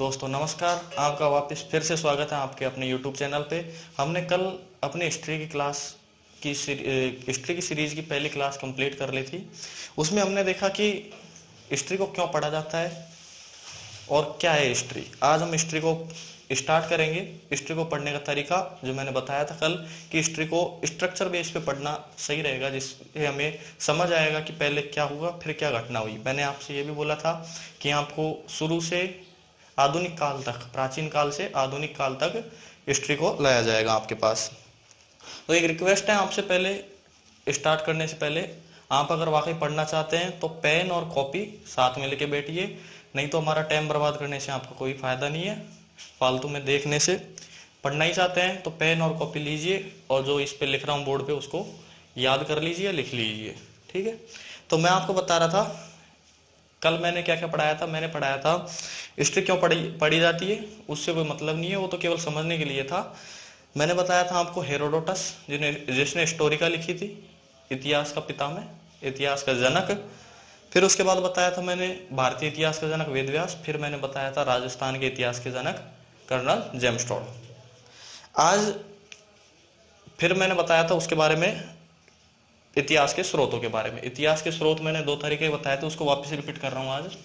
दोस्तों नमस्कार, आपका वापस फिर से स्वागत है आपके अपने YouTube चैनल पे। हमने कल अपने हिस्ट्री की क्लास की हिस्ट्री की सीरीज की पहली क्लास कंप्लीट कर ली थी। उसमें हमने देखा कि हिस्ट्री को क्यों पढ़ा जाता है और क्या है हिस्ट्री। आज हम हिस्ट्री को स्टार्ट करेंगे। हिस्ट्री को पढ़ने का तरीका जो मैंने बताया था कल कि हिस्ट्री को स्ट्रक्चर बेस पे पढ़ना सही रहेगा, जिससे हमें समझ आएगा कि पहले क्या हुआ फिर क्या घटना हुई। मैंने आपसे ये भी बोला था कि आपको शुरू से आधुनिक काल तक, प्राचीन काल से आधुनिक काल तक हिस्ट्री को लाया जाएगा आपके पास। तो एक रिक्वेस्ट है आपसे, पहले स्टार्ट करने से पहले आप अगर वाकई पढ़ना चाहते हैं तो पेन और कॉपी साथ में लेके बैठिए, नहीं तो हमारा टाइम बर्बाद करने से आपको कोई फायदा नहीं है, फालतू में देखने से। पढ़ना ही चाहते हैं तो पेन और कॉपी लीजिए और जो इस पे लिख रहा हूँ बोर्ड पे उसको याद कर लीजिए, लिख लीजिए, ठीक है। तो मैं आपको बता रहा था कल मैंने क्या क्या पढ़ाया था। मैंने पढ़ाया था हिस्ट्री क्यों पढ़ी जाती है, उससे कोई मतलब नहीं है, वो तो केवल समझने के लिए था। मैंने बताया था आपको हेरोडोटस जिसने हिस्टोरिका लिखी थी, इतिहास का पितामह, इतिहास का जनक। फिर उसके बाद बताया था मैंने भारतीय इतिहास का जनक वेदव्यास। फिर मैंने बताया था राजस्थान के इतिहास के जनक कर्नल जेम्स टोड। आज फिर मैंने बताया था उसके बारे में, इतिहास के स्रोतों के बारे में। इतिहास के स्रोत मैंने दो तरीके बताए थे, उसको वापस रिपीट कर रहा हूं आज।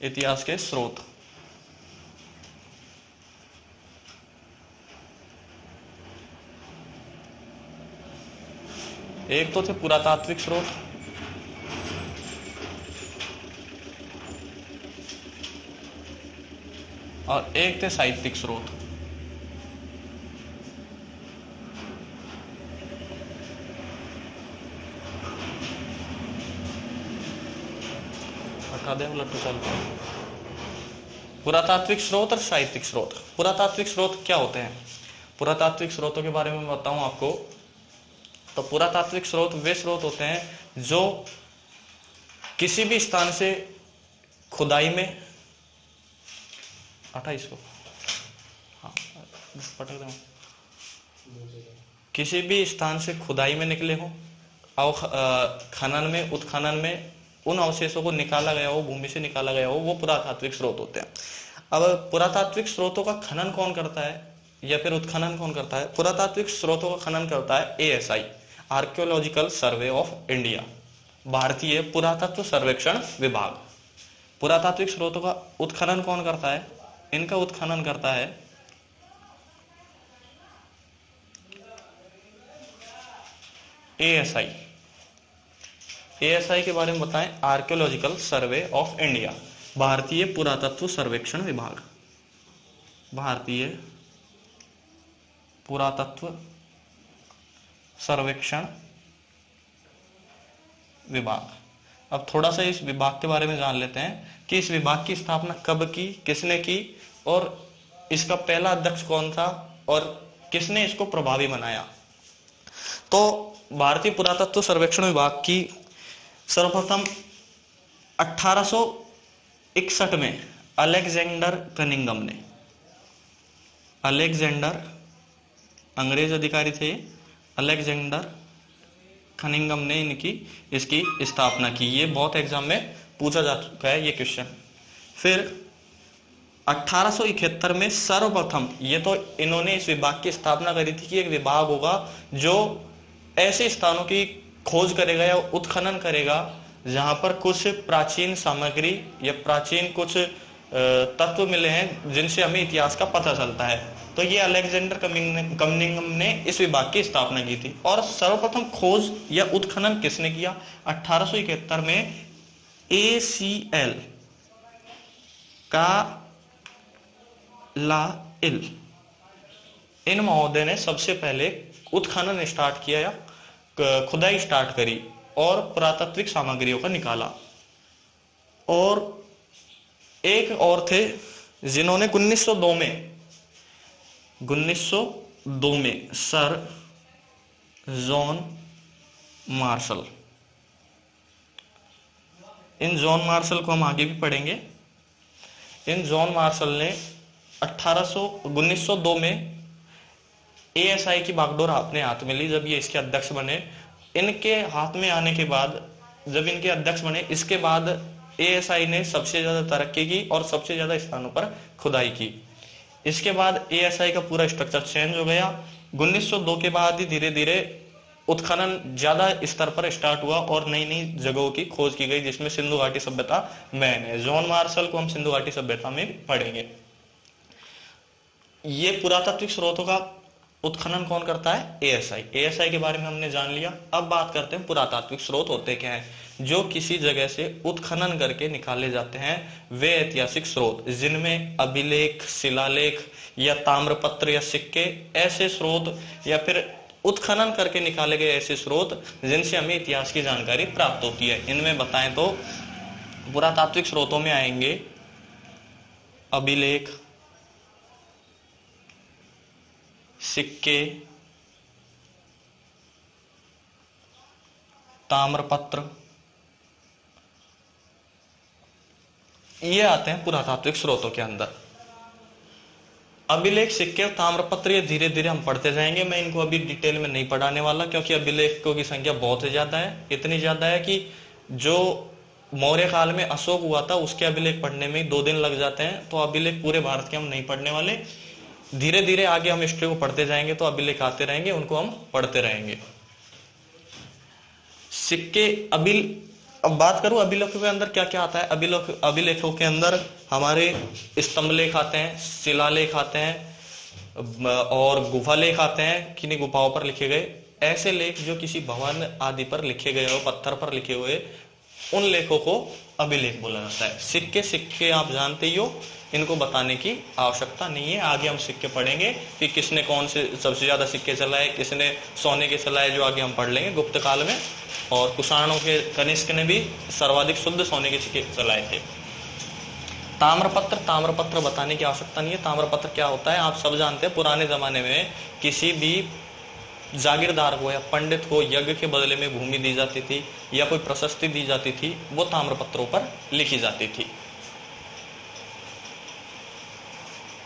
इतिहास के स्रोत, एक तो थे पुरातात्विक स्रोत, और एक थे साहित्यिक स्रोत। हटा दे लट्टू चलते हैं। पुरातात्विक स्रोत और साहित्यिक स्रोत। पुरातात्विक स्रोत क्या होते हैं? पुरातात्विक स्रोतों के बारे में बताऊं आपको तो पुरातात्विक स्रोत वे स्रोत होते हैं जो किसी भी स्थान से खुदाई में, हटा इसको, हाँ पटक दो, किसी भी स्थान से खुदाई में निकले हो और खनन में, उत्खनन में उन अवशेषों को निकाला गया हो, भूमि से निकाला गया हो, वो पुरातात्विक स्रोत होते हैं। अब पुरातात्विक स्रोतों का खनन कौन करता है या फिर उत्खनन कौन करता है? पुरातात्विक स्रोतों का खनन करता है ASI, archaeological survey of India, भारतीय पुरातत्व सर्वेक्षण विभाग। पुरातात्विक स्रोतों का उत्खनन कौन करता है? इनका उत्खनन करता है ASI। ASI के बारे में बताएं, आर्कियोलॉजिकल सर्वे ऑफ इंडिया, भारतीय पुरातत्व सर्वेक्षण विभाग, भारतीय पुरातत्व सर्वेक्षण विभाग। अब थोड़ा सा इस विभाग के बारे में जान लेते हैं कि इस विभाग की स्थापना कब की, किसने की, और इसका पहला अध्यक्ष कौन था और किसने इसको प्रभावी बनाया। तो भारतीय पुरातत्व सर्वेक्षण विभाग की सर्वप्रथम 1861 में अलेक्जेंडर कनिंघम ने, अलेक्जेंडर अंग्रेज अधिकारी थे, अलेक्जेंडर कनिंघम ने इसकी स्थापना की। ये बहुत एग्जाम में पूछा जा चुका है ये क्वेश्चन। फिर 1871 में सर्वप्रथम, ये तो इन्होंने इस विभाग की स्थापना करी थी कि एक विभाग होगा जो ऐसे स्थानों की खोज करेगा या उत्खनन करेगा जहां पर कुछ प्राचीन सामग्री या प्राचीन कुछ तत्व मिले हैं जिनसे हमें इतिहास का पता चलता है। तो ये अलेक्जेंडर कनिंघम ने इस विभाग की स्थापना की थी। और सर्वप्रथम खोज या उत्खनन किसने किया? 1871 में ACL का लाइल, इन महोदय ने सबसे पहले उत्खनन स्टार्ट किया या खुदाई स्टार्ट करी और पुरातात्विक सामग्रियों का निकाला। और एक और थे जिन्होंने 1902 में सर जॉन मार्शल, इन जॉन मार्शल को हम आगे भी पढ़ेंगे। इन जॉन मार्शल ने 1902 में ASI की बागडोर अपने हाथ में ली जब ये इसके अध्यक्ष बने। इनके हाथ में आने के बाद, जब इनके अध्यक्ष बने, इसके बाद एएसआई ने सबसे ज्यादा तरक्की की और सबसे ज्यादा स्थानों पर खुदाई की। इसके बाद एएसआई का पूरा स्ट्रक्चर चेंज हो गया। 1902 के बाद ही धीरे धीरे उत्खनन ज्यादा स्तर पर स्टार्ट हुआ और नई नई जगहों की खोज की गई, जिसमें सिंधु घाटी सभ्यता मेन है। जॉन मार्शल को हम सिंधु घाटी सभ्यता में पढ़ेंगे। ये पुरातात्विक स्रोतों का उत्खनन कौन करता है? एएसआई। एएसआई के बारे में हमने जान लिया। अब बात करते हैं पुरातात्विक स्रोत होते क्या हैं। जो किसी जगह से उत्खनन करके निकाले जाते हैं वे ऐतिहासिक स्रोत, जिनमें अभिलेख, शिलालेख या ताम्रपत्र या सिक्के, ऐसे स्रोत या फिर उत्खनन करके निकाले गए ऐसे स्रोत जिनसे हमें इतिहास की जानकारी प्राप्त होती है। इनमें बताएं तो पुरातात्विक स्रोतों में आएंगे अभिलेख, सिक्के, ताम्रपत्र, ये आते हैं पुरातात्विक स्रोतों के अंदर। अभिलेख, सिक्के और ताम्रपत्र ये धीरे धीरे हम पढ़ते जाएंगे। मैं इनको अभी डिटेल में नहीं पढ़ाने वाला, क्योंकि अभिलेखों की संख्या बहुत ही ज्यादा है। इतनी ज्यादा है कि जो मौर्य काल में अशोक हुआ था उसके अभिलेख पढ़ने में ही 2 दिन लग जाते हैं। तो अभिलेख पूरे भारत के हम नहीं पढ़ने वाले। धीरे धीरे आगे हम हिस्ट्री को पढ़ते जाएंगे तो अभिलेख आते रहेंगे, उनको हम पढ़ते रहेंगे। सिक्के, अब बात करूं अभिलेखों के अंदर क्या क्या आता है। अभिलेखों के अंदर हमारे स्तंभ लेख आते हैं, शिलालेख आते हैं और गुफा लेख आते हैं, किन्हीं गुफाओं पर लिखे गए ऐसे लेख जो किसी भवन आदि पर लिखे गए हो, पत्थर पर लिखे हुए, उन लेखों को अभिलेख बोला जाता है। सिक्के आप जानते ही हो, इनको बताने की आवश्यकता नहीं है। आगे हम सिक्के पढ़ेंगे कि किसने कौन से सबसे ज्यादा सिक्के चलाए, किसने सोने के चलाए, जो आगे हम पढ़ लेंगे गुप्त काल में। और कुषाणों के कनिष्क ने भी सर्वाधिक शुद्ध सोने के सिक्के चलाए थे। ताम्रपत्र बताने की आवश्यकता नहीं है। ताम्रपत्र क्या होता है आप सब जानते हैं। पुराने जमाने में किसी भी जागीरदार को या पंडित को यज्ञ के बदले में भूमि दी जाती थी या कोई प्रशस्ति दी जाती थी, वो ताम्रपत्रों पर लिखी जाती थी।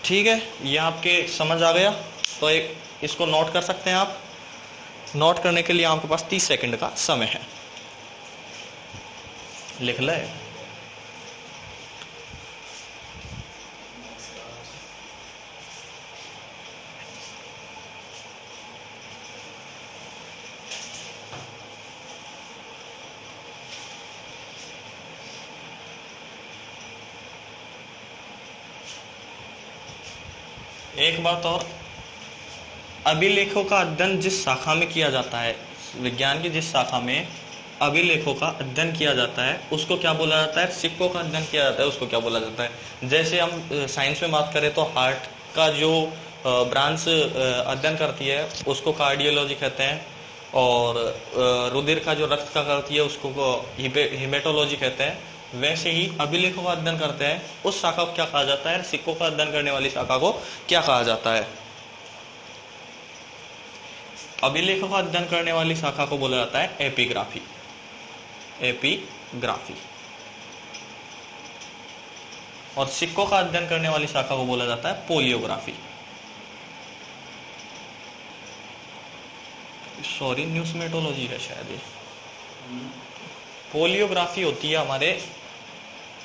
ठीक है, ये आपके समझ आ गया। तो एक इसको नोट कर सकते हैं आप। नोट करने के लिए आपके पास 30 सेकंड का समय है। लिख ले। एक बात और, अभिलेखों का अध्ययन जिस शाखा में किया जाता है, विज्ञान की जिस शाखा में अभिलेखों का अध्ययन किया जाता है उसको क्या बोला जाता है? सिक्कों का अध्ययन किया जाता है उसको क्या बोला जाता है? जैसे हम साइंस में बात करें तो हार्ट का जो ब्रांच अध्ययन करती है उसको कार्डियोलॉजी कहते हैं, और रुधिर का जो रक्त का करती है उसको हिमेटोलॉजी कहते हैं। वैसे ही अभिलेखों का अध्ययन करते हैं उस शाखा को क्या कहा जाता है? सिक्कों का अध्ययन करने वाली शाखा को क्या कहा जाता है? अभिलेखों का अध्ययन करने वाली शाखा को बोला जाता है एपिग्राफी। एपिग्राफी। और सिक्कों का अध्ययन करने वाली शाखा को बोला जाता है पोलियोग्राफी। सॉरी, न्यूस्मेटोलॉजी है शायद ये। पोलियोग्राफी होती है हमारे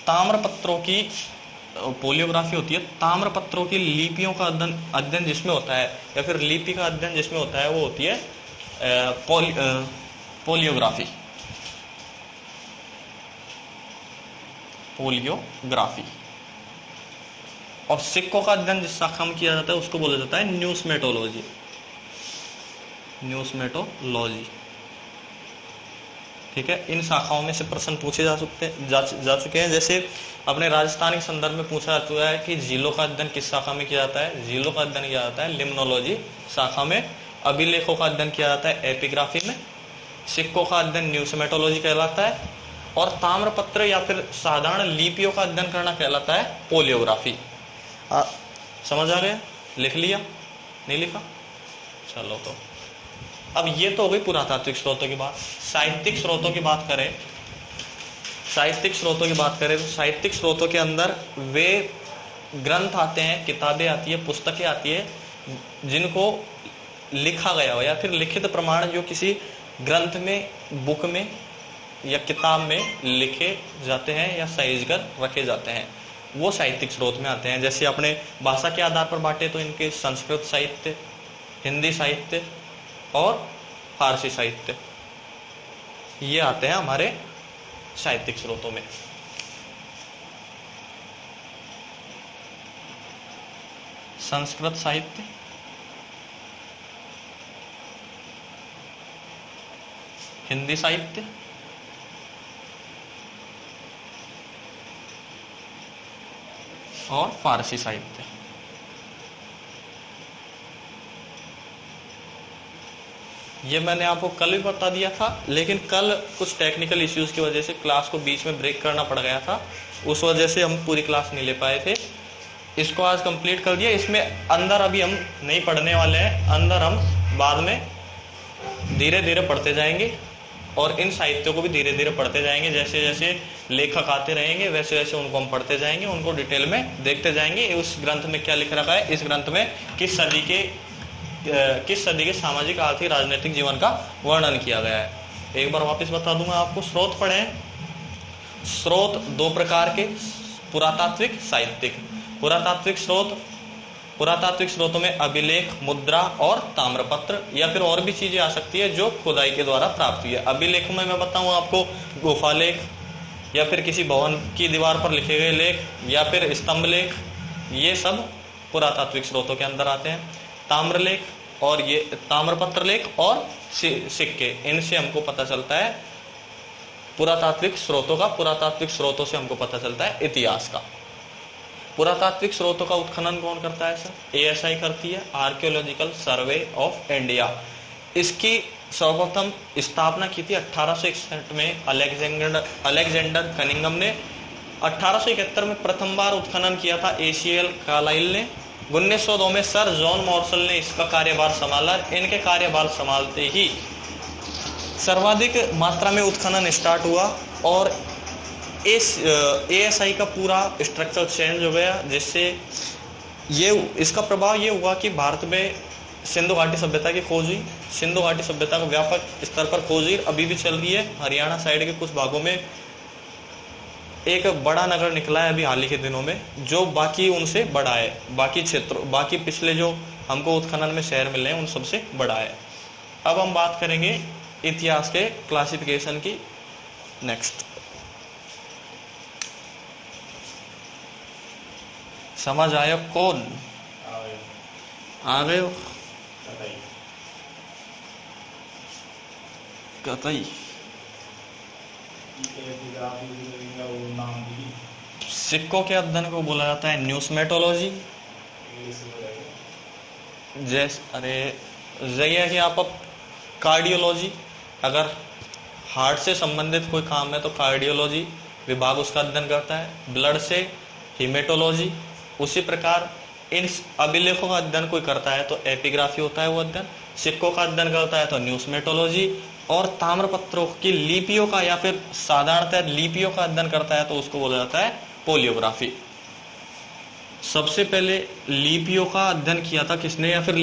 ताम्रपत्रों की, पोलियोग्राफी होती है ताम्रपत्रों की लिपियों का अध्ययन जिसमें होता है, या फिर लिपि का अध्ययन जिसमें होता है, वो होती है पोलियोग्राफी। पोलियोग्राफी। और सिक्कों का अध्ययन जिस शाखा में किया जाता है उसको बोला जाता है न्यूस्मेटोलॉजी। न्यूस्मेटोलॉजी। ठीक है, इन शाखाओं में से प्रश्न पूछे जा चुके हैं। जैसे अपने राजस्थान के संदर्भ में पूछा जाता है कि झीलों का अध्ययन किस शाखा में किया जाता है? झीलों का अध्ययन किया जाता है लिम्नोलॉजी शाखा में। अभिलेखों का अध्ययन किया जाता है एपिग्राफी में। सिक्कों का अध्ययन न्यूस्मेटोलॉजी कहलाता है। और ताम्रपत्र या फिर साधारण लिपियों का अध्ययन करना कहलाता है पोलियोग्राफी। समझ आ गया? लिख लिया? नहीं लिखा? चलो, तो अब ये तो हो गई पुरातात्विक स्रोतों की बात। साहित्यिक स्रोतों की बात करें, साहित्यिक स्रोतों के अंदर वे ग्रंथ आते हैं, किताबें आती है, पुस्तकें आती है जिनको लिखा गया हो या फिर लिखित प्रमाण जो किसी ग्रंथ में, बुक में या किताब में लिखे जाते हैं या सहेज कर रखे जाते हैं, वो साहित्यिक स्रोत में आते हैं। जैसे अपने भाषा के आधार पर बांटे तो इनके संस्कृत साहित्य, हिंदी साहित्य और फारसी साहित्य, ये आते हैं हमारे साहित्यिक स्रोतों में। संस्कृत साहित्य, हिंदी साहित्य और फारसी साहित्य। ये मैंने आपको कल भी बता दिया था, लेकिन कल कुछ टेक्निकल इश्यूज की वजह से क्लास को बीच में ब्रेक करना पड़ गया था, उस वजह से हम पूरी क्लास नहीं ले पाए थे। इसको आज कंप्लीट कर दिया। इसमें अंदर अभी हम नहीं पढ़ने वाले हैं, अंदर हम बाद में धीरे धीरे पढ़ते जाएंगे और इन साहित्यों को भी धीरे धीरे पढ़ते जाएंगे। जैसे जैसे लेखक आते रहेंगे वैसे वैसे उनको हम पढ़ते जाएंगे, उनको डिटेल में देखते जाएंगे। उस ग्रंथ में क्या लिख रखा है, इस ग्रंथ में किस सदी के सामाजिक, आर्थिक, राजनीतिक जीवन का वर्णन किया गया है। एक बार वापस बता दूंगा आपको। स्रोत पढ़े, स्रोत दो प्रकार के, पुरातात्विक, साहित्यिक। पुरातात्विक स्रोतों में अभिलेख, मुद्रा और ताम्रपत्र या फिर और भी चीजें आ सकती है जो खुदाई के द्वारा प्राप्त हुई है। अभिलेखों में मैं बताऊं आपको गुफा लेख या फिर किसी भवन की दीवार पर लिखे गए लेख या फिर स्तंभ लेख, ये सब पुरातात्विक स्रोतों के अंदर आते हैं। ताम्रलेख और ये ताम्रपत्र लेख और सिक्के, इनसे हमको पता चलता है पुरातात्विक स्रोतों का। पुरातात्विक स्रोतों से हमको पता चलता है इतिहास का। पुरातात्विक स्रोतों का उत्खनन कौन करता है सर? ASI करती है, आर्कियोलॉजिकल सर्वे ऑफ इंडिया। इसकी सर्वप्रथम स्थापना की थी 1861 में अलेक्जेंडर कनिंगम ने। 1871 में प्रथम बार उत्खनन किया था ACL कार्लाइल ने। 1902 में सर जॉन मॉर्सल ने इसका कार्यभार संभाला। इनके कार्यभार संभालते ही सर्वाधिक मात्रा में उत्खनन स्टार्ट हुआ और इस ASI का पूरा स्ट्रक्चर चेंज हो गया, जिससे इसका प्रभाव ये हुआ कि भारत में सिंधु घाटी सभ्यता की खोज हुई। सिंधु घाटी सभ्यता को व्यापक स्तर पर खोज हुई, अभी भी चल रही है। हरियाणा साइड के कुछ भागों में एक बड़ा नगर निकला है अभी हाल ही के दिनों में, जो बाकी उनसे बड़ा है। बाकी पिछले जो हमको उत्खनन में शहर मिले हैं उन सबसे बड़ा है। अब हम बात करेंगे इतिहास के क्लासिफिकेशन की। नेक्स्ट, समझ आया? कौन आ गए हो? कतई सिक्कों के अध्ययन को बोला जाता है न्यूस्मेटोलॉजी। जैसे कि आप अब कार्डियोलॉजी, अगर हार्ट से संबंधित कोई काम है तो कार्डियोलॉजी विभाग उसका अध्ययन करता है। ब्लड से हीमेटोलॉजी। उसी प्रकार इन अभिलेखों का अध्ययन कोई करता है तो एपिग्राफी होता है वो अध्ययन। सिक्कों का अध्ययन करता है तो न्यूस्मेटोलॉजी। और ताम्रपत्रों की लिपियों का या फिर साधारणतः लिपियों का अध्ययन करता है तो उसको बोला जाता है पोलियोग्राफी। सबसे पहले लिपियों का अध्ययन किया था किसने, या फिर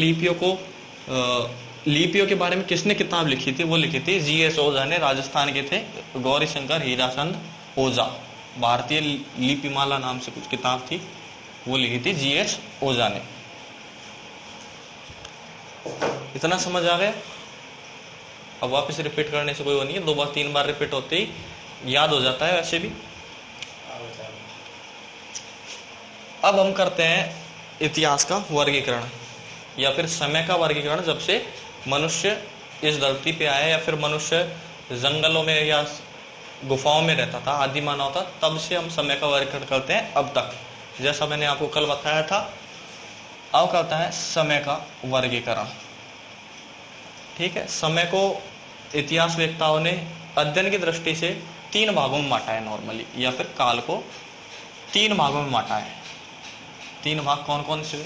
लिपियों के बारे में किसने किताब लिखी थी? वो लिखी थी GS ओझा ने, राजस्थान के थे। गौरी शंकर हीराचंद ओझा, भारतीय लिपिमाला नाम से कुछ किताब थी, वो लिखी थी GS ओझा ने। इतना समझ आ गया? अब वापस रिपीट करने से कोई वो नहीं है, 2 बार 3 बार रिपीट होते ही याद हो जाता है वैसे भी। अब हम करते हैं इतिहास का वर्गीकरण या फिर समय का वर्गीकरण। जब से मनुष्य इस धरती पे आया या फिर मनुष्य जंगलों में या गुफाओं में रहता था, आदि मानव था, तब से हम समय का वर्गीकरण करते हैं अब तक। जैसा मैंने आपको कल बताया था, अब करता है समय का वर्गीकरण। ठीक है, समय को इतिहास वेत्ताओं ने अध्ययन की दृष्टि से 3 भागों में बांटा है नॉर्मली, या फिर काल को 3 भागों में बांटा है। 3 भाग कौन कौन से?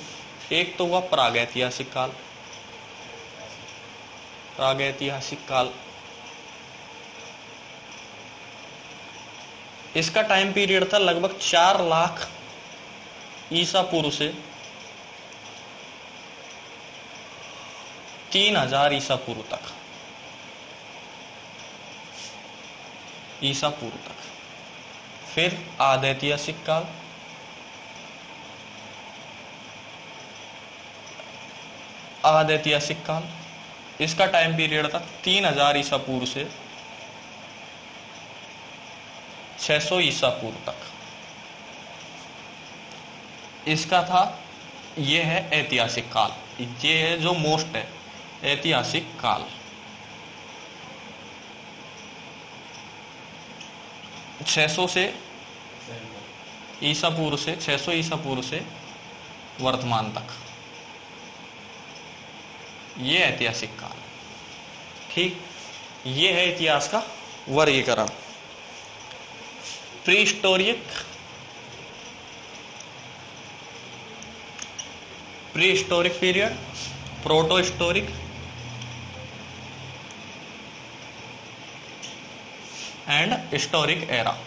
एक तो हुआ प्रागैतिहासिक काल। प्रागैतिहासिक काल, इसका टाइम पीरियड था लगभग 4 लाख ईसा पूर्व से 3000 ईसा पूर्व तक। ईसा पूर्व तक। फिर आदि ऐतिहासिक काल, आदि ऐतिहासिक काल, इसका टाइम पीरियड था 3000 ईसा पूर्व से 600 ईसा पूर्व तक। इसका था, ये है ऐतिहासिक काल, ये है जो मोस्ट है ऐतिहासिक काल। 600 से ईसा पूर्व से 600 ईसा पूर्व से वर्तमान तक, ये ऐतिहासिक काल। ठीक, ये है इतिहास का वर्गीकरण। Pre historic, pre historic period, proto historic and historic era.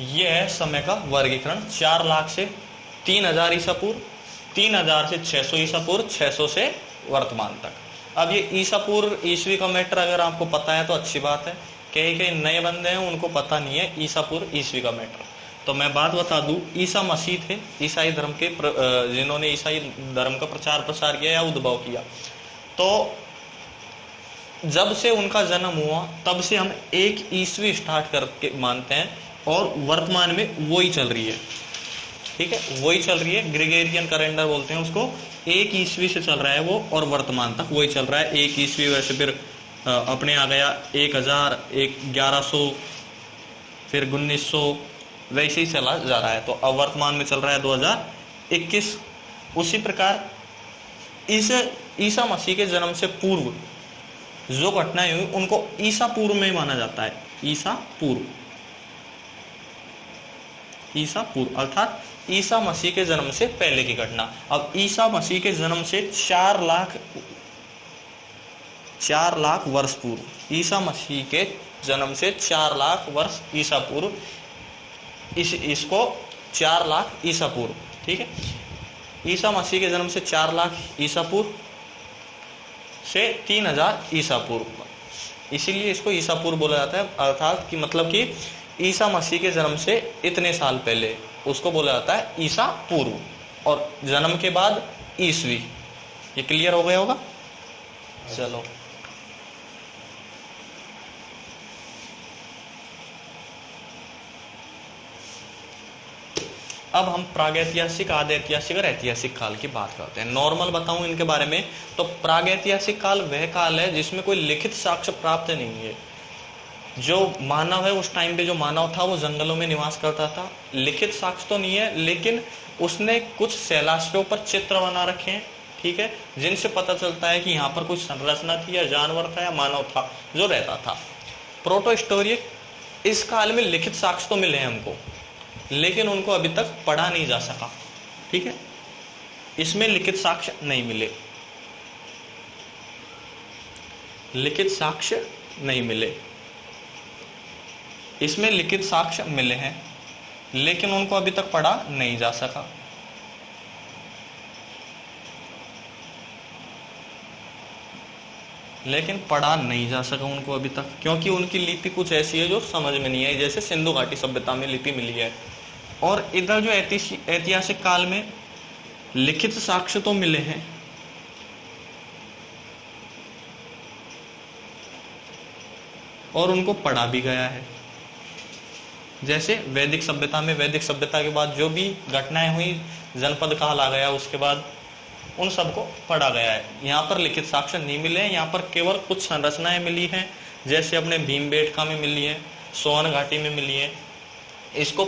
यह है समय का वर्गीकरण। 4 लाख से 3000 ईसा पूर्व, 3000 से 600 ईसा पूर्व, 600 से वर्तमान तक। अब ये ईसा पूर्व ईस्वी का मैटर अगर आपको पता है तो अच्छी बात है, कई नए बंदे हैं उनको पता नहीं है ईसा पूर्व ईस्वी का मैटर। तो मैं बात बता दूं, ईसा मसीह थे ईसाई धर्म के, जिन्होंने ईसाई धर्म का प्रचार प्रसार किया या उद्भव किया। तो जब से उनका जन्म हुआ तब से हम एक ईस्वी स्टार्ट करके मानते हैं और वर्तमान में वही चल रही है। ठीक है, वही चल रही है, ग्रेगोरियन कैलेंडर बोलते हैं उसको। एक ईस्वी से चल रहा है वो और वर्तमान तक वही चल रहा है। एक ईस्वी वैसे फिर अपने आ गया 1000, 1100, फिर 1900, वैसे ही चला जा रहा है। तो अब वर्तमान में चल रहा है 2021। उसी प्रकार इस ईसा मसीह के जन्म से पूर्व जो घटनाएं हुई उनको ईसा पूर्व में माना जाता है। ईसा पूर्व, ईसा पूर्व अर्थात ईसा मसीह के जन्म से पहले की घटना। अब ईसा मसीह के जन्म से 4 लाख वर्ष पूर्व, ईसा मसीह के जन्म से 4 लाख वर्ष ईसा पूर्व, इसको 4 लाख ईसा पूर्व। ठीक है, ईसा मसीह के जन्म से 4 लाख ईसा पूर्व से 3000 ईसा पूर्व, इसीलिए इसको ईसा पूर्व बोला जाता है। अर्थात कि मतलब कि ईसा मसीह के जन्म से इतने साल पहले उसको बोला जाता है ईसा पूर्व, और जन्म के बाद ईस्वी। ये क्लियर हो गया होगा? चलो, अब हम प्रागैतिहासिक, आदि ऐतिहासिक और ऐतिहासिक काल की बात करते हैं। नॉर्मल बताऊं इनके बारे में तो प्रागैतिहासिक काल वह काल है जिसमें कोई लिखित साक्ष्य प्राप्त नहीं है। जो मानव है उस टाइम पे, जो मानव था वो जंगलों में निवास करता था। लिखित साक्ष्य तो नहीं है, लेकिन उसने कुछ शैलाश्रयों पर चित्र बना रखे हैं, ठीक है, जिनसे पता चलता है कि यहाँ पर कुछ संरचना थी या जानवर था या मानव था जो रहता था। प्रोटो हिस्टोरिक, इस काल में लिखित साक्ष्य तो मिले हैं हमको, लेकिन उनको अभी तक पढ़ा नहीं जा सका। ठीक है, इसमें लिखित साक्ष्य नहीं मिले, लिखित साक्ष्य नहीं मिले। इसमें लिखित साक्ष्य मिले हैं लेकिन उनको अभी तक पढ़ा नहीं जा सका। लेकिन पढ़ा नहीं जा सका उनको अभी तक, क्योंकि उनकी लिपि कुछ ऐसी है जो समझ में नहीं आई, जैसे सिंधु घाटी सभ्यता में लिपि मिली है। और इधर जो ऐतिहासिक काल में लिखित साक्ष्य तो मिले हैं, और उनको पढ़ा भी गया है। जैसे वैदिक सभ्यता में, वैदिक सभ्यता के बाद जो भी घटनाएं हुई, जनपद काल आ गया, उसके बाद उन सबको पढ़ा गया है। यहाँ पर लिखित साक्ष्य नहीं मिले हैं, यहाँ पर केवल कुछ संरचनाएं मिली हैं, जैसे अपने भीमबेटका में मिली है, सोन घाटी में मिली है। इसको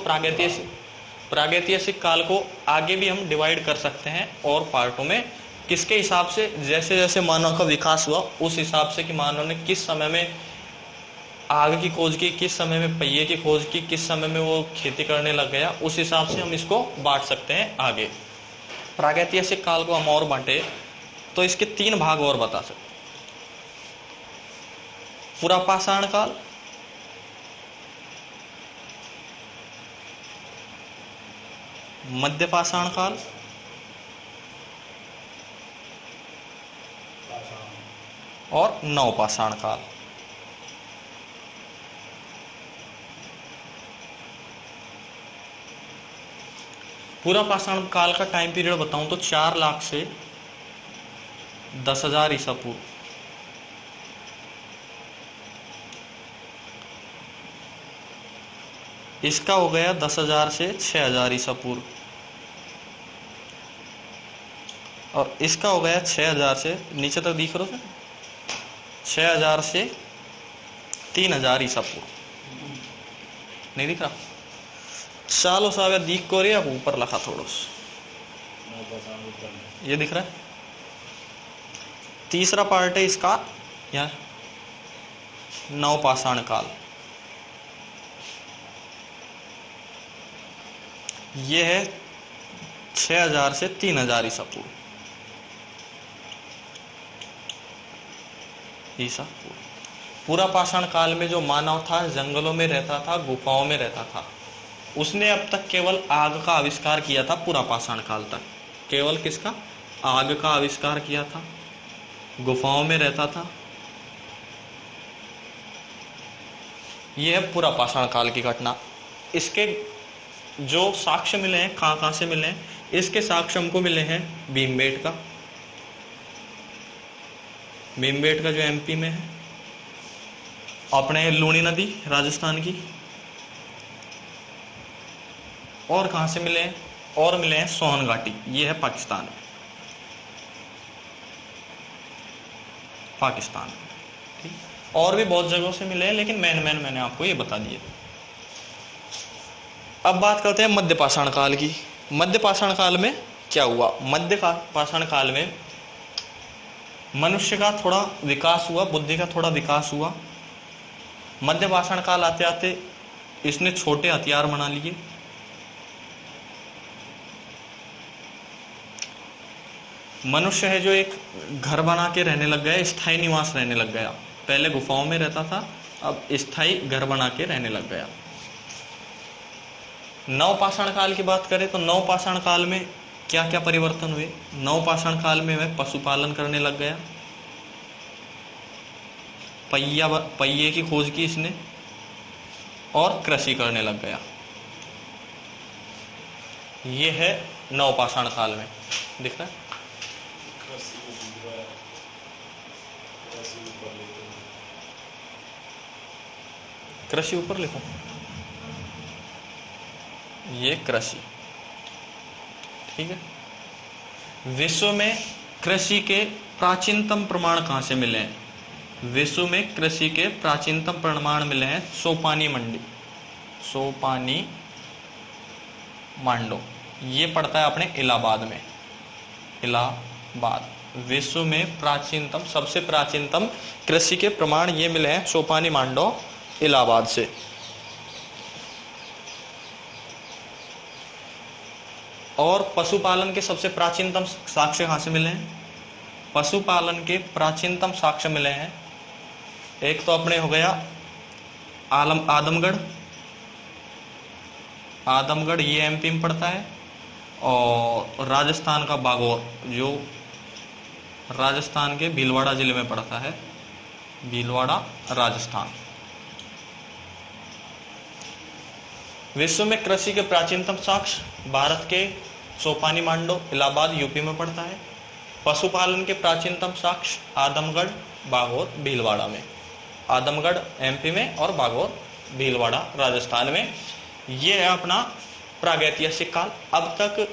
प्रागैतिहासिक काल को आगे भी हम डिवाइड कर सकते हैं और पार्टों में, किसके हिसाब से, जैसे जैसे मानव का विकास हुआ उस हिसाब से कि मानव ने किस समय में आग की खोज की, किस समय में पहिए की खोज की, किस समय में वो खेती करने लग गया, उस हिसाब से हम इसको बांट सकते हैं आगे। प्रागैतिहासिक काल को हम और बांटे तो इसके 3 भाग और बता सकते। पुरापाषाण काल, मध्यपाषाण काल और नवपाषाण काल। पूरा पाषाण काल का टाइम पीरियड बताऊं तो 4 लाख से 10,000 ईसा पूर्व। इसका हो गया 10,000 से 6,000 ईसा पूर्व, और इसका हो गया 6,000 से, नीचे तक दिख रहा है, 6,000 से 3,000 ईसा पूर्व। नहीं दिख रहा? चालो साहब दिख को रही, अब ऊपर लिखा थोड़ा सा, ये दिख रहा है। तीसरा पार्ट है इसका यार नवपाषाण काल। ये है 6,000 से 3,000 ईसा पूर्व। पूरा पाषाण काल में जो मानव था जंगलों में रहता था, गुफाओं में रहता था। उसने अब तक केवल आग का आविष्कार किया था। पूरा पाषाण काल तक केवल किसका? आग का आविष्कार किया था, गुफाओं में रहता था। यह है पूरा पाषाण काल की घटना। इसके जो साक्ष्य मिले हैं, कहां से मिले हैं? इसके साक्ष्य हमको मिले हैं भीमबेटका। भीमबेटका जो एमपी में है, अपने लूनी नदी राजस्थान की। और कहां से मिले हैं? और मिले हैं सोहन घाटी, ये है पाकिस्तान में। ठीक, और भी बहुत जगहों से मिले हैं, लेकिन मैंने आपको ये बता दिए। अब बात करते हैं मध्य पाषाण काल की। मध्य पाषाण काल में क्या हुआ? मध्य पाषाण काल में मनुष्य का थोड़ा विकास हुआ, बुद्धि का थोड़ा विकास हुआ। मध्य पाषाण काल आते आते इसने छोटे हथियार बना लिए। मनुष्य है जो एक घर बना के रहने लग गया, स्थायी निवास रहने लग गया। पहले गुफाओं में रहता था, अब स्थायी घर बना के रहने लग गया। नवपाषाण काल की बात करें तो नवपाषाण काल में क्या क्या परिवर्तन हुए? नवपाषाण काल में वह पशुपालन करने लग गया, पहिए की खोज की इसने, और कृषि करने लग गया। यह है नवपाषाण काल में। दिख रहा है? कृषि ऊपर लिखो, ये कृषि। ठीक है। विश्व में कृषि के प्राचीनतम प्रमाण कहां से मिले हैं? विश्व में कृषि के प्राचीनतम प्रमाण मिले हैं सोपानी मंडी, सोपानी मांडो। ये पड़ता है अपने इलाहाबाद में, इलाहाबाद। विश्व में प्राचीनतम, सबसे प्राचीनतम कृषि के प्रमाण ये मिले हैं सोपानी मांडो, इलाहाबाद से। और पशुपालन के सबसे प्राचीनतम साक्ष्य कहां से मिले हैं? पशुपालन के प्राचीनतम साक्ष्य मिले हैं, एक तो अपने हो गया आदमगढ़, आदमगढ़ ये एमपी में पड़ता है, और राजस्थान का बागौर जो राजस्थान के भीलवाड़ा जिले में पड़ता है, भीलवाड़ा राजस्थान। विश्व में कृषि के प्राचीनतम साक्ष्य भारत के सोपानी मांडो, इलाहाबाद यूपी में पड़ता है। पशुपालन के प्राचीनतम साक्ष्य आदमगढ़, बागौर, भीलवाड़ा में। आदमगढ़ एमपी में और बागौर, भीलवाड़ा राजस्थान में। ये है अपना प्रागैतिहासिक काल। अब तक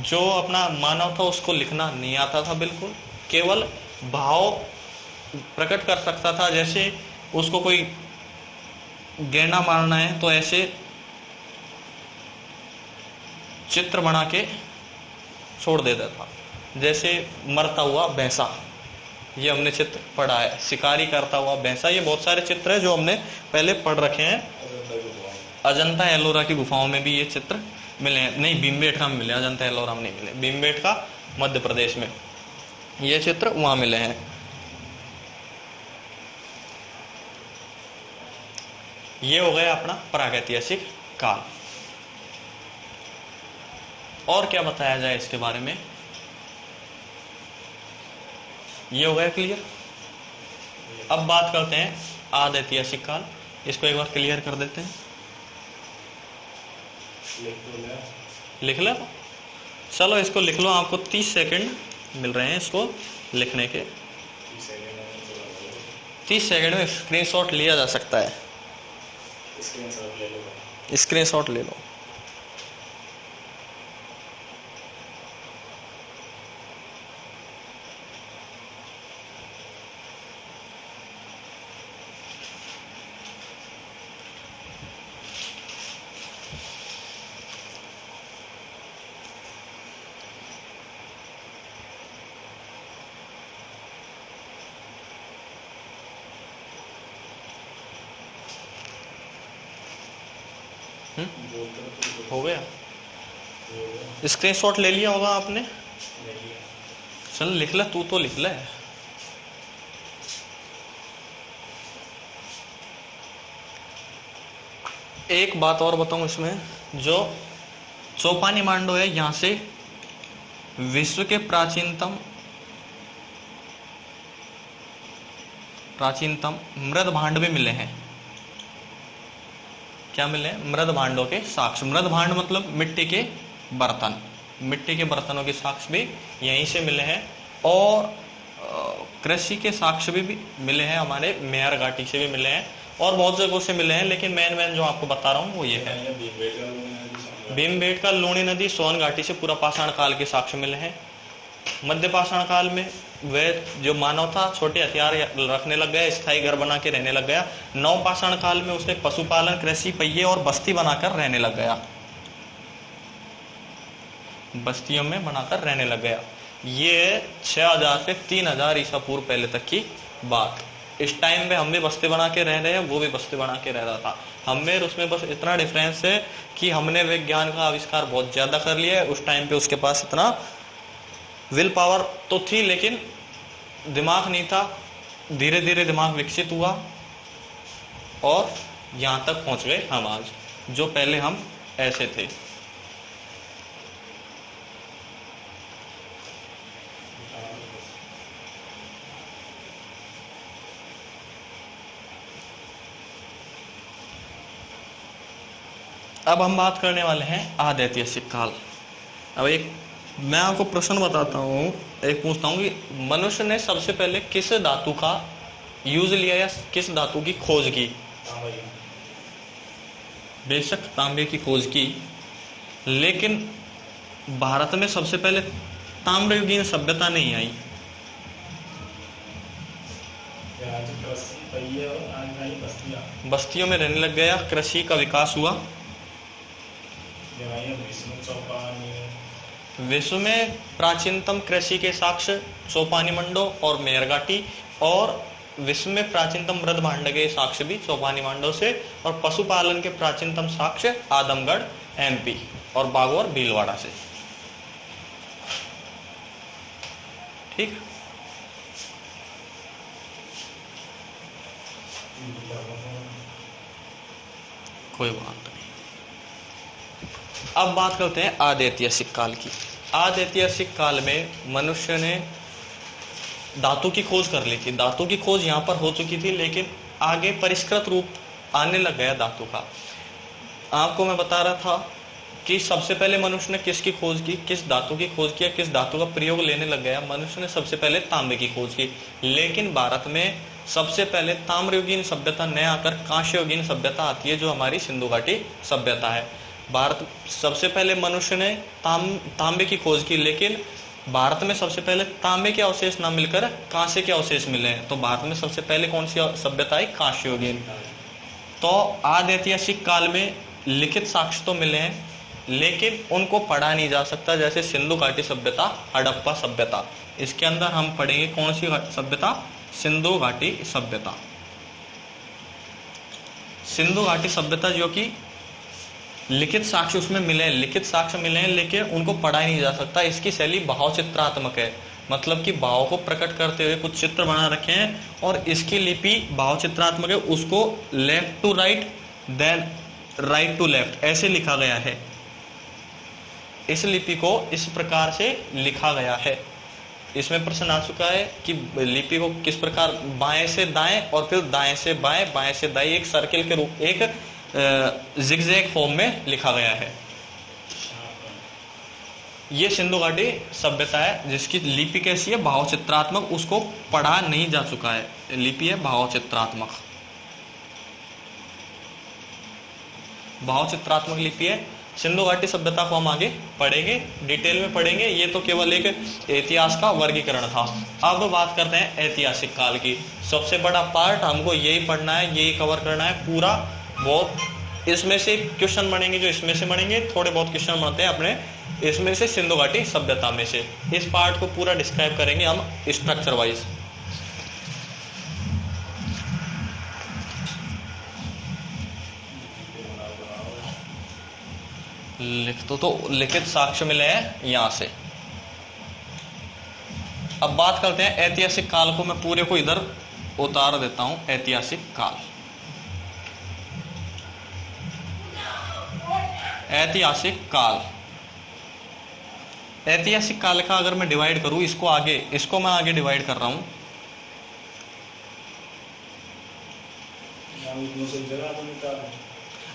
जो अपना मानव था उसको लिखना नहीं आता था बिल्कुल, केवल भाव प्रकट कर सकता था। जैसे उसको कोई गेंडा मारना है तो ऐसे चित्र बना के छोड़ देता था, जैसे मरता हुआ भैंसा, ये हमने चित्र पढ़ा है। शिकारी करता हुआ भैंसा, ये बहुत सारे चित्र है जो हमने पहले पढ़ रखे हैं। अजंता एलोरा की गुफाओं में भी ये चित्र मिले हैं। नहीं, भीमबेटका में मिले, अजंता एलोरा में नहीं मिले। भीमबेटका मध्य प्रदेश में, ये चित्र वहां मिले हैं। ये हो गया अपना प्रागैतिहासिक काल। और क्या बताया जाए इसके बारे में? ये हो गया क्लियर। अब बात करते हैं आद ऐतिहासिक काल। इसको एक बार क्लियर कर देते हैं। लिख लो, चलो इसको लिख लो, आपको 30 सेकंड मिल रहे हैं इसको लिखने के। 30 सेकंड में स्क्रीनशॉट लिया जा सकता है। स्क्रीनशॉट ले लो। हो गया? स्क्रीनशॉट ले लिया होगा आपने? चल लिख ले, तू तो लिख ले। एक बात और बताऊं इसमें, जो चौपानी मांडो है, यहां से विश्व के प्राचीनतम मृद भांड भी मिले हैं। क्या मिले? मृद भांडों के साक्ष्य। मृद भांड मतलब मिट्टी के बर्तन, मिट्टी के बर्तनों के साक्ष्य भी यहीं से मिले हैं। और कृषि के साक्ष्य भी मिले हैं, हमारे मेहर घाटी से भी मिले हैं और बहुत जगहों से मिले हैं, लेकिन मेन जो आपको बता रहा हूँ वो ये है। भीमबेटका लूणी नदी सोन घाटी से पूरा पाषाण काल के साक्ष्य मिले हैं। मध्य पाषाण काल में वह जो मानव था छोटे हथियार रखने लग गया, स्थायी घर बना के रहने लग गया। नव पाषाण काल में उसने पशुपालन, कृषि, पहिए और बस्ती बनाकर रहने लग गया, बस्तियों में बनाकर रहने लग गया। ये 6000 से 3000 ईसा पूर्व पहले तक की बात। इस टाइम में हम भी बस्ती बना के रह रहे हैं, वो भी बस्ती बना के रह रहा था। हमें उसमें बस इतना डिफरेंस है कि हमने विज्ञान का आविष्कार बहुत ज्यादा कर लिया है। उस टाइम पे उसके पास इतना विल पावर तो थी, लेकिन दिमाग नहीं था। धीरे धीरे दिमाग विकसित हुआ और यहां तक पहुंच गए हम आज, जो पहले हम ऐसे थे। अब हम बात करने वाले हैं आदि ऐतिहासिक काल। अब एक मैं आपको प्रश्न बताता हूँ, एक पूछता हूँ कि मनुष्य ने सबसे पहले किस धातु का यूज लिया या किस धातु की खोज की? बेशक तांबे की खोज की, लेकिन भारत में सबसे पहले ताम्रयुगीन सभ्यता नहीं आई। बस्तियों में रहने लग गया, कृषि का विकास हुआ। विश्व में प्राचीनतम कृषि के साक्ष्य चौपानी मंडो और मेहरघाटी, और विश्व में प्राचीनतम मृद भांड के साक्ष्य भी चौपानी मांडो से, और पशुपालन के प्राचीनतम साक्ष्य आदमगढ़ एमपी और बागौर भीलवाड़ा से। ठीक, कोई बात नहीं। अब बात करते हैं आदि ऐतिहासिक काल की। आदि ऐतिहासिक काल में मनुष्य ने धातु की खोज कर ली थी। धातु की खोज यहाँ पर हो चुकी थी, लेकिन आगे परिष्कृत रूप आने लग गया धातु का। आपको मैं बता रहा था कि सबसे पहले मनुष्य ने किसकी खोज की, किस धातु की खोज किया, किस धातु का प्रयोग लेने लग गया। मनुष्य ने सबसे पहले तांबे की खोज की, लेकिन भारत में सबसे पहले ताम्रयुगीन सभ्यता न आकर कांस्ययुगीन सभ्यता आती है, जो हमारी सिंधु घाटी सभ्यता है। भारत सबसे पहले मनुष्य ने तांबे की खोज की, लेकिन भारत में सबसे पहले तांबे के अवशेष ना मिलकर कांसे के अवशेष मिले हैं। तो भारत में सबसे पहले कौन सी सभ्यता आई? कांस्ययुगीन। तो आदि ऐतिहासिक काल में लिखित साक्ष्य तो मिले हैं, लेकिन उनको पढ़ा नहीं जा सकता। जैसे सिंधु घाटी सभ्यता, हड़प्पा सभ्यता, इसके अंदर हम पढ़ेंगे कौन सी सभ्यता? सिंधु घाटी सभ्यता। सिंधु घाटी सभ्यता जो कि लिखित साक्ष्य उसमें मिले हैं, लिखित साक्ष्य मिले हैं, लेकिन उनको पढ़ा ही नहीं जा सकता। इसकी शैली भाव चित्रात्मक है, मतलब कि भाव को प्रकट करते हुए कुछ चित्र बना रखे हैं, और इसकी लिपि भाव चित्रात्मक है। उसको left to right, then right to left ऐसे लिखा गया है। इस लिपि को इस प्रकार से लिखा गया है। इसमें प्रश्न आ चुका है कि लिपि को किस प्रकार, बाएं से दाएं और फिर दाएं से बाएं, बाएं से दाएं, एक सर्किल के रूप, एक जिगजैग फॉर्म में लिखा गया है। ये सिंधु घाटी सभ्यता है जिसकी लिपि कैसी है, भाव चित्रात्मक, उसको पढ़ा नहीं जा चुका है, लिपि है भाव चित्रात्मक, भाव चित्रात्मक लिपि है। सिंधु घाटी सभ्यता को हम आगे पढ़ेंगे, डिटेल में पढ़ेंगे। ये तो केवल एक इतिहास का वर्गीकरण था। अब बात करते हैं ऐतिहासिक काल की। सबसे बड़ा पार्ट हमको यही पढ़ना है, यही कवर करना है पूरा। बहुत इसमें से क्वेश्चन बनेंगे, जो इसमें से बनेंगे, थोड़े बहुत क्वेश्चन बनते हैं अपने इसमें से सिंधु घाटी सभ्यता में से। इस पार्ट को पूरा डिस्क्राइब करेंगे हम स्ट्रक्चर वाइज। तो लिखित साक्ष्य मिले हैं यहां से। अब बात करते हैं ऐतिहासिक काल को। मैं पूरे को इधर उतार देता हूं। ऐतिहासिक काल, ऐतिहासिक काल, ऐतिहासिक काल का अगर मैं डिवाइड करूं, इसको मैं आगे डिवाइड कर रहा हूं।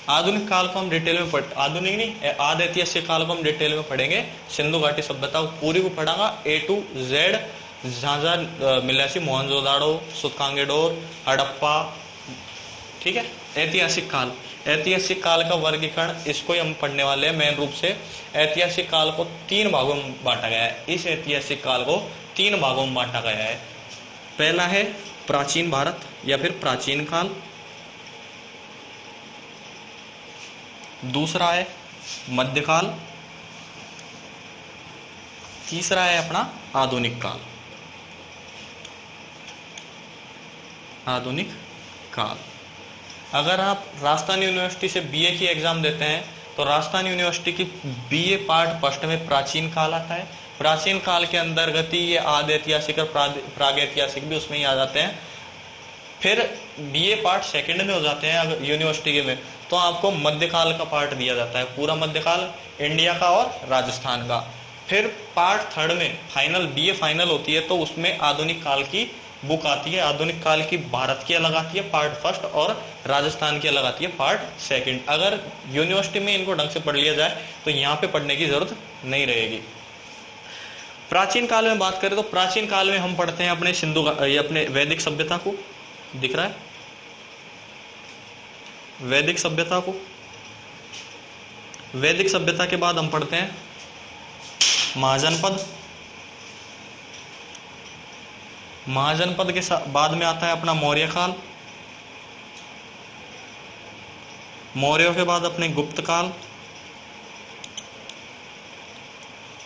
आधुनिक काल को हम डिटेल में आधुनिक नहीं, आद ऐतिहासिक काल को हम डिटेल में पढ़ेंगे। सिंधु घाटी सभ्यता पूरी को पढ़ांगा A to Z, जहां जहां मिलासी, मोहनजोदाड़ो, सुतकांगेडोर, हड़प्पा, ठीक है। ऐतिहासिक काल, ऐतिहासिक काल का वर्गीकरण इसको ही हम पढ़ने वाले हैं मेन रूप से। ऐतिहासिक काल को 3 भागों में बांटा गया है। इस ऐतिहासिक काल को 3 भागों में बांटा गया है। पहला है प्राचीन भारत या फिर प्राचीन काल, दूसरा है मध्यकाल, तीसरा है अपना आधुनिक काल। आधुनिक काल, अगर आप राजस्थान यूनिवर्सिटी से बीए की एग्जाम देते हैं तो राजस्थान यूनिवर्सिटी की बीए पार्ट फर्स्ट में प्राचीन काल आता है। प्राचीन काल के अंतर्गत ही ये आद ऐतिहासिक और प्राग ऐतिहासिक भी उसमें ही आ जाते हैं। फिर बीए पार्ट सेकंड में हो जाते हैं अगर यूनिवर्सिटी के में, तो आपको मध्यकाल का पार्ट दिया जाता है, पूरा मध्यकाल इंडिया का और राजस्थान का। फिर पार्ट थर्ड में फाइनल बीए फाइनल होती है तो उसमें आधुनिक काल की बुक आती है। आधुनिक काल की भारत की अलग आती है पार्ट फर्स्ट और राजस्थान की अलग आती है पार्ट सेकंड। अगर यूनिवर्सिटी में इनको ढंग से पढ़ लिया जाए तो यहाँ पे पढ़ने की जरूरत नहीं रहेगी। प्राचीन काल में बात करें तो प्राचीन काल में हम पढ़ते हैं अपने वैदिक सभ्यता को, दिख रहा है वैदिक सभ्यता को। वैदिक सभ्यता के बाद हम पढ़ते हैं महाजनपद। महाजनपद के बाद में आता है अपना मौर्य काल। मौर्यों के बाद अपने गुप्त काल।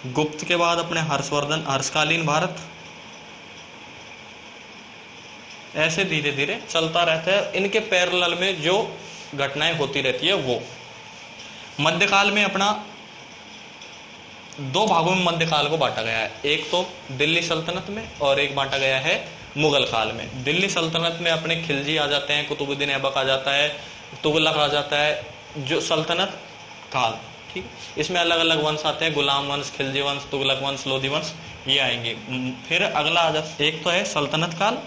गुप्त के बाद अपने हर्षकालीन भारत। ऐसे धीरे धीरे चलता रहता है। इनके पैरेलल में जो घटनाएं होती रहती है वो। मध्यकाल में अपना 2 भागों में मध्यकाल को बांटा गया है। एक तो दिल्ली सल्तनत में और एक बांटा गया है मुगल काल में। दिल्ली सल्तनत में अपने खिलजी आ जाते हैं, कुतुबुद्दीन ऐबक आ जाता है, तुगलक आ जाता है, जो सल्तनत काल, ठीक। इसमें अलग अलग वंश आते हैं, गुलाम वंश, खिलजी वंश, तुगलक वंश, लोधी वंश, ये आएंगे। फिर अगला आ जाता, एक तो है सल्तनत काल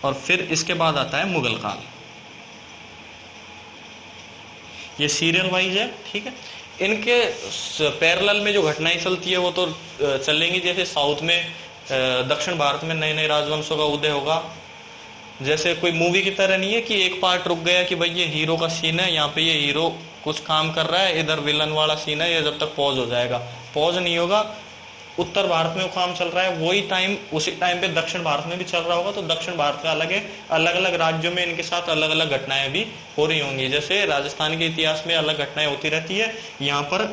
और फिर इसके बाद आता है मुगल काल। ये सीरियल वाइज है, ठीक है। इनके पैरेलल में जो घटनाएं चलती है वो तो चलेंगी। जैसे साउथ में दक्षिण भारत में नए नए राजवंशों का उदय होगा। जैसे कोई मूवी की तरह नहीं है कि एक पार्ट रुक गया कि भाई ये हीरो का सीन है, यहाँ पे ये हीरो कुछ काम कर रहा है, इधर विलन वाला सीन है, ये जब तक पॉज हो जाएगा। पॉज नहीं होगा। उत्तर भारत में वो काम चल रहा है, वही टाइम उसी टाइम पे दक्षिण भारत में भी चल रहा होगा, तो दक्षिण भारत का अलग है। अलग अलग राज्यों में इनके साथ अलग अलग घटनाएं भी हो रही होंगी। जैसे राजस्थान के इतिहास में अलग घटनाएं होती रहती है, यहाँ पर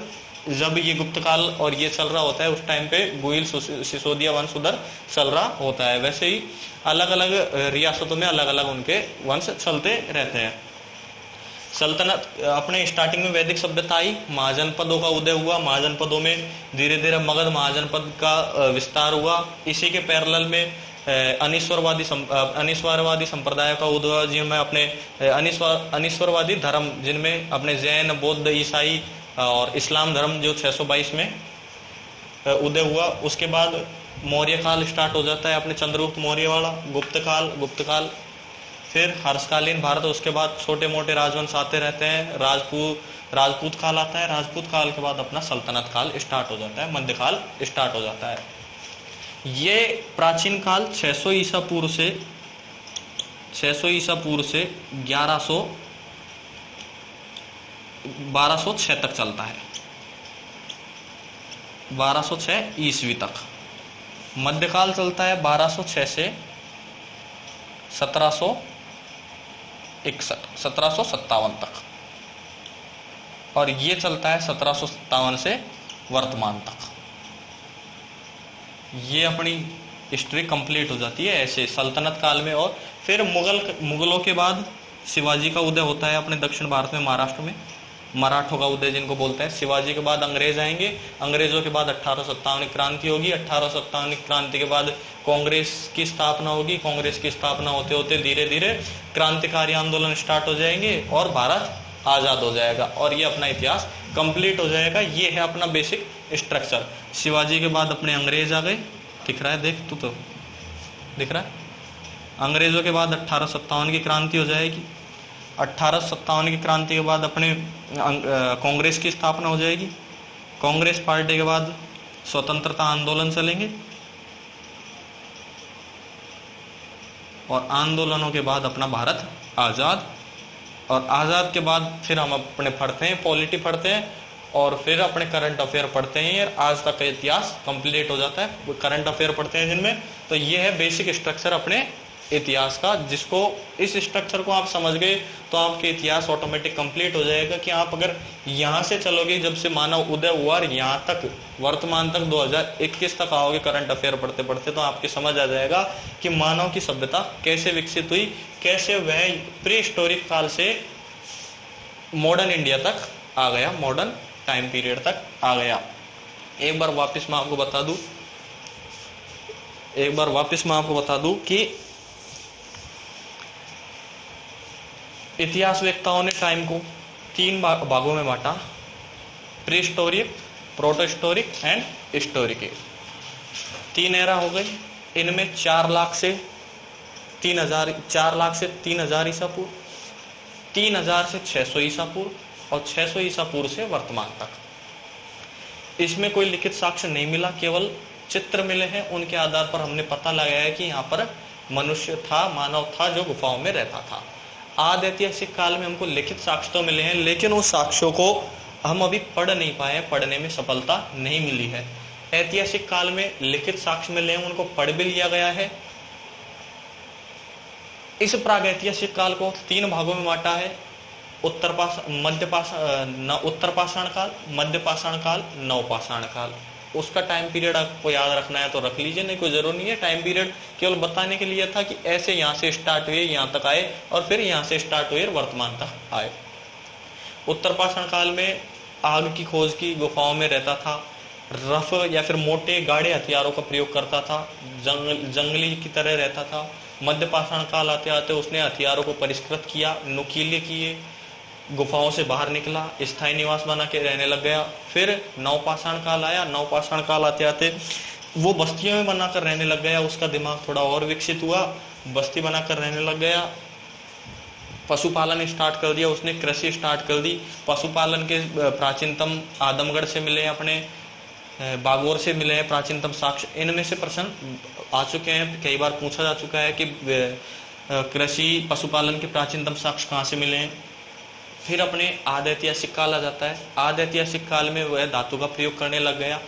जब ये गुप्त काल और ये चल रहा होता है उस टाइम पे गुइल सिसोदिया वंश उधर चल रहा होता है। वैसे ही अलग अलग रियासतों में अलग अलग उनके वंश चलते रहते हैं। सल्तनत अपने स्टार्टिंग में वैदिक सभ्यता आई, महाजनपदों का उदय हुआ। महाजनपदों में धीरे धीरे मगध महाजनपद का विस्तार हुआ। इसी के पैरेलल में अनिश्वरवादी संप्रदाय का उदय हुआ, जिनमें अपने अनिश्वरवादी धर्म, जिनमें अपने जैन, बौद्ध, ईसाई और इस्लाम धर्म जो 622 में उदय हुआ। उसके बाद मौर्य काल स्टार्ट हो जाता है अपने चंद्रगुप्त मौर्य वाला। गुप्त काल फिर हर्षकालीन भारत, उसके बाद छोटे मोटे राजवंश आते रहते हैं, राजपूत काल आता है, राजपूत काल के बाद अपना सल्तनत काल स्टार्ट हो जाता है, मध्यकाल स्टार्ट हो जाता है। ये प्राचीन काल 600 ईसा पूर्व से 1206 तक चलता है, 1206 ईस्वी तक। मध्यकाल चलता है 1206 से 1757 तक, और ये चलता है 1757 से वर्तमान तक। ये अपनी हिस्ट्री कंप्लीट हो जाती है ऐसे सल्तनत काल में। और फिर मुगलों के बाद शिवाजी का उदय होता है अपने दक्षिण भारत में, महाराष्ट्र में, मराठों का उदय जिनको बोलते हैं। शिवाजी के बाद अंग्रेज आएंगे, अंग्रेजों के बाद 1857 क्रांति होगी, 1857 क्रांति के बाद कांग्रेस की स्थापना होगी, कांग्रेस की स्थापना होते होते धीरे धीरे क्रांतिकारी आंदोलन स्टार्ट हो जाएंगे और भारत आजाद हो जाएगा, और ये अपना इतिहास कंप्लीट हो जाएगा। ये है अपना बेसिक स्ट्रक्चर। शिवाजी के बाद अपने अंग्रेज आ गए, दिख रहा है, देख तू तो दिख रहा है। अंग्रेजों के बाद 1857 की क्रांति हो जाएगी, 1857 की क्रांति के बाद अपने कांग्रेस की स्थापना हो जाएगी, कांग्रेस पार्टी के बाद स्वतंत्रता आंदोलन चलेंगे, और आंदोलनों के बाद अपना भारत आजाद, और आजाद के बाद फिर हम अपने पढ़ते हैं, पॉलिटी पढ़ते हैं, और फिर अपने करंट अफेयर पढ़ते हैं। आज तक का इतिहास कंप्लीट हो जाता है, करंट अफेयर पढ़ते हैं जिनमें। तो ये है बेसिक स्ट्रक्चर अपने इतिहास का, जिसको इस स्ट्रक्चर को आप समझ गए तो आपके इतिहास ऑटोमेटिक कंप्लीट हो जाएगा। कि आप अगर यहाँ से चलोगे, जब से मानव उदय हुआ और यहाँ तक वर्तमान तक 2021 तक आओगे करंट अफेयर पढ़ते पढ़ते, तो आपके समझ आ जाएगा कि मानव की सभ्यता कैसे विकसित हुई, कैसे वह प्री हिस्टोरिक काल से मॉडर्न इंडिया तक आ गया, मॉडर्न टाइम पीरियड तक आ गया। एक बार वापस मैं आपको बता दूं कि इतिहासवेत्ताओं ने टाइम को 3 भागों में बांटा, pre historic, proto historic and historic. 3 era हो गई। इनमें 4 लाख से 3000 ईसा पूर्व, 3000 से 600 ईसा पूर्व, और 600 ईसा पूर्व से वर्तमान तक। इसमें कोई लिखित साक्ष्य नहीं मिला, केवल चित्र मिले हैं। उनके आधार पर हमने पता लगाया है कि यहाँ पर मनुष्य था, मानव था जो गुफाओं में रहता था। आदि ऐतिहासिक काल में हमको लिखित साक्ष्य तो मिले हैं, लेकिन उस साक्ष्यों को हम अभी पढ़ नहीं पाए, पढ़ने में सफलता नहीं मिली है। ऐतिहासिक काल में लिखित साक्ष्य मिले हैं, उनको पढ़ भी लिया गया है। इस प्रागैतिहासिक काल को 3 भागों में बांटा है, उत्तर पाषाण काल, मध्य पाषाण काल, नवपाषाण काल। उसका टाइम पीरियड आपको याद रखना है तो रख लीजिए, नहीं कोई जरूर नहीं है। टाइम पीरियड केवल बताने के लिए था कि ऐसे यहाँ से स्टार्ट हुए, यहाँ तक आए, और फिर यहाँ से स्टार्ट हुए और वर्तमान तक आए। उत्तर पाषाण काल में आग की खोज की, गुफाओं में रहता था, रफ या फिर मोटे गाढ़े हथियारों का प्रयोग करता था, जंगली की तरह रहता था। मध्य पाषाण काल आते आते उसने हथियारों को परिष्कृत किया, नुकीले किए, गुफाओं से बाहर निकला, स्थायी निवास बना के रहने लग गया। फिर नवपाषाण काल आया, नवपाषाण काल आते आते वो बस्तियों में बनाकर रहने लग गया, उसका दिमाग थोड़ा और विकसित हुआ, बस्ती बनाकर रहने लग गया। पशुपालन स्टार्ट कर दिया उसने, कृषि स्टार्ट कर दी। पशुपालन के प्राचीनतम आदमगढ़ से मिले, अपने बागोर से मिले हैं प्राचीनतम साक्ष्य। इनमें से प्रश्न आ चुके हैं, कई बार पूछा जा चुका है कि कृषि पशुपालन के प्राचीनतम साक्ष्य कहाँ से मिले हैं। फिर अपने आदि ऐतिहासिक काल आ जाता है। आदि ऐतिहासिक काल में वह धातु का प्रयोग करने लग गया,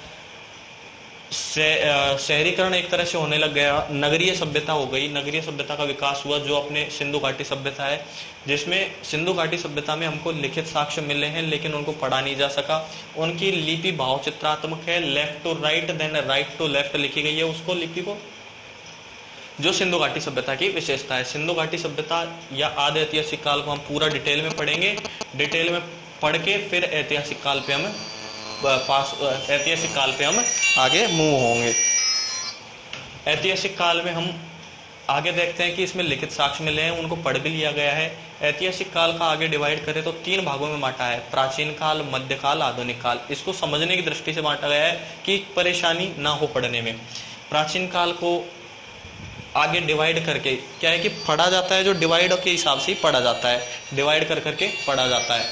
शहरीकरण एक तरह से होने लग गया, नगरीय सभ्यता हो गई, नगरीय सभ्यता का विकास हुआ, जो अपने सिंधु घाटी सभ्यता है, जिसमें सिंधु घाटी सभ्यता में हमको लिखित साक्ष्य मिले हैं लेकिन उनको पढ़ा नहीं जा सका। उनकी लिपि भावचित्रात्मक है, left to right then right to left लिखी गई है उसको, लिपि को, जो सिंधु घाटी सभ्यता की विशेषता है। सिंधु घाटी सभ्यता या आदि ऐतिहासिक काल को हम पूरा डिटेल में पढ़ेंगे, डिटेल में पढ़ के फिर ऐतिहासिक काल पे हम आगे मूव होंगे। ऐतिहासिक काल में हम आगे देखते हैं कि इसमें लिखित साक्ष्य मिले हैं, उनको पढ़ भी लिया गया है। ऐतिहासिक काल का आगे डिवाइड करें तो 3 भागों में बांटा है, प्राचीन काल, मध्यकाल, आधुनिक काल। इसको समझने की दृष्टि से बांटा गया है कि परेशानी ना हो पढ़ने में। प्राचीन काल को आगे डिवाइड करके, क्या है कि पढ़ा जाता है, जो डिवाइड के हिसाब से ही पढ़ा जाता है, डिवाइड कर करके पढ़ा जाता है।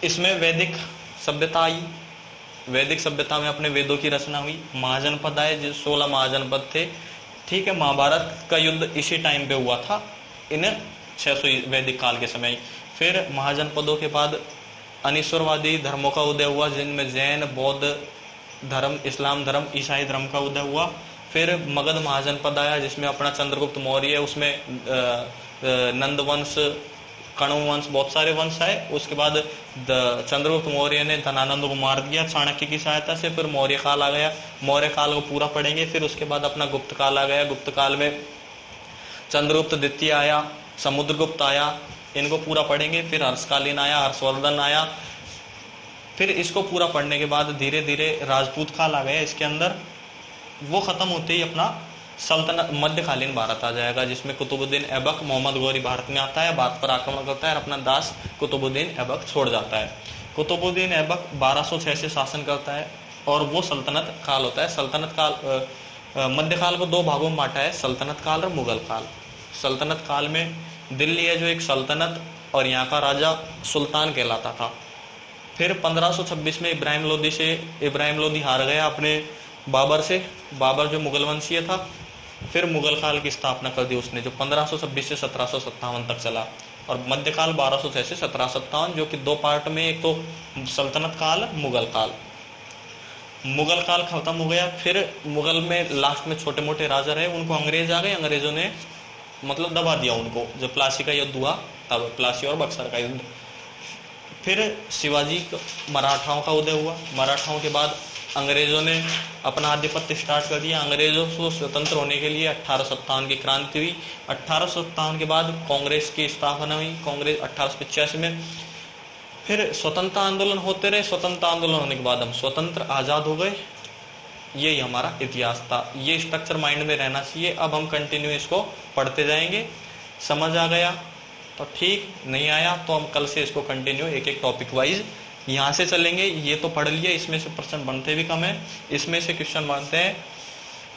इसमें वैदिक सभ्यता आई, वैदिक सभ्यता में अपने वेदों की रचना हुई, महाजनपद आए, जो 16 महाजनपद थे। ठीक है, महाभारत का युद्ध इसी टाइम पे हुआ था, इन 600 वैदिक काल के समय। फिर महाजनपदों के बाद अनीश्वरवादी धर्मों का उदय हुआ, जिनमें जैन, बौद्ध धर्म, इस्लाम धर्म, ईसाई धर्म का उदय हुआ। फिर मगध महाजनपद आया, जिसमें अपना चंद्रगुप्त मौर्य, उसमें नंद वंश, कण्व वंश, बहुत सारे वंश आए। उसके बाद चंद्रगुप्त मौर्य ने धनानंद को मार दिया चाणक्य की सहायता से। फिर मौर्य काल आ गया, मौर्य काल को पूरा पढ़ेंगे। फिर उसके बाद अपना गुप्त काल आ गया, गुप्त काल में चंद्रगुप्त द्वितीय आया, समुद्रगुप्त आया, इनको पूरा पढ़ेंगे। फिर हर्षकालीन आया, हर्षवर्धन आया। फिर इसको पूरा पढ़ने के बाद धीरे धीरे राजपूत काल आ गया इसके अंदर। वो खत्म होते ही अपना सल्तनत मध्यकालीन भारत आ जाएगा, जिसमें कुतुबुद्दीन ऐबक, मोहम्मद गौरी भारत में आता है, भारत पर आक्रमण करता है और अपना दास कुतुबुद्दीन ऐबक छोड़ जाता है। कुतुबुद्दीन ऐबक 1206 से शासन करता है और वो सल्तनत काल होता है। सल्तनत काल, मध्यकाल को 2 भागों में बांटा है, सल्तनत काल और मुगल काल। सल्तनत काल में दिल्ली है जो एक सल्तनत, और यहाँ का राजा सुल्तान कहलाता था। फिर 1526 में इब्राहिम लोदी हार गया अपने बाबर से, बाबर जो मुगल वंशीय था। फिर मुगल काल की स्थापना कर दी उसने, जो 1526 से 1757 तक चला, और मध्यकाल 1206 से 1757, जो कि 2 पार्ट में, एक तो सल्तनत काल, मुगल काल। मुगल काल खत्म हो गया। फिर मुगल में लास्ट में छोटे मोटे राजा रहे, उनको अंग्रेज आ गए, अंग्रेजों ने मतलब दबा दिया उनको, जब प्लासी का युद्ध हुआ तब, प्लासी और बक्सर का युद्ध। फिर शिवाजी मराठाओं का उदय हुआ। मराठाओं के बाद अंग्रेजों ने अपना आधिपत्य स्टार्ट कर दिया। अंग्रेजों को स्वतंत्र होने के लिए 1857 की क्रांति हुई। 1857 के बाद कांग्रेस की स्थापना हुई, कांग्रेस 1885 में। फिर स्वतंत्रता आंदोलन होते रहे, स्वतंत्रता आंदोलन होने के बाद हम स्वतंत्र आजाद हो गए। यही हमारा इतिहास था। ये स्ट्रक्चर माइंड में रहना चाहिए। अब हम कंटिन्यू इसको पढ़ते जाएंगे। समझ आ गया तो ठीक, नहीं आया तो हम कल से इसको कंटिन्यू एक एक टॉपिक वाइज यहाँ से चलेंगे। ये तो पढ़ लिए, इसमें से प्रश्न बनते भी कम है, इसमें से क्वेश्चन बनते हैं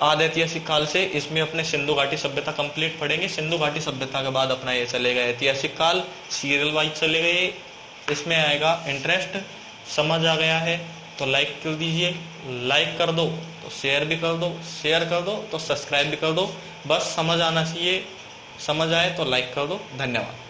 आदि ऐतिहासिक काल से। इसमें अपने सिंधु घाटी सभ्यता कंप्लीट पढ़ेंगे। सिंधु घाटी सभ्यता के बाद अपना ये चलेगा ऐतिहासिक काल, सीरियल वाइज चलेगा। ये इसमें आएगा इंटरेस्ट। समझ आ गया है तो लाइक कर दीजिए, लाइक कर दो तो शेयर भी कर दो, शेयर कर दो तो सब्सक्राइब भी कर दो। बस समझ आना चाहिए, समझ आए तो लाइक कर दो। धन्यवाद।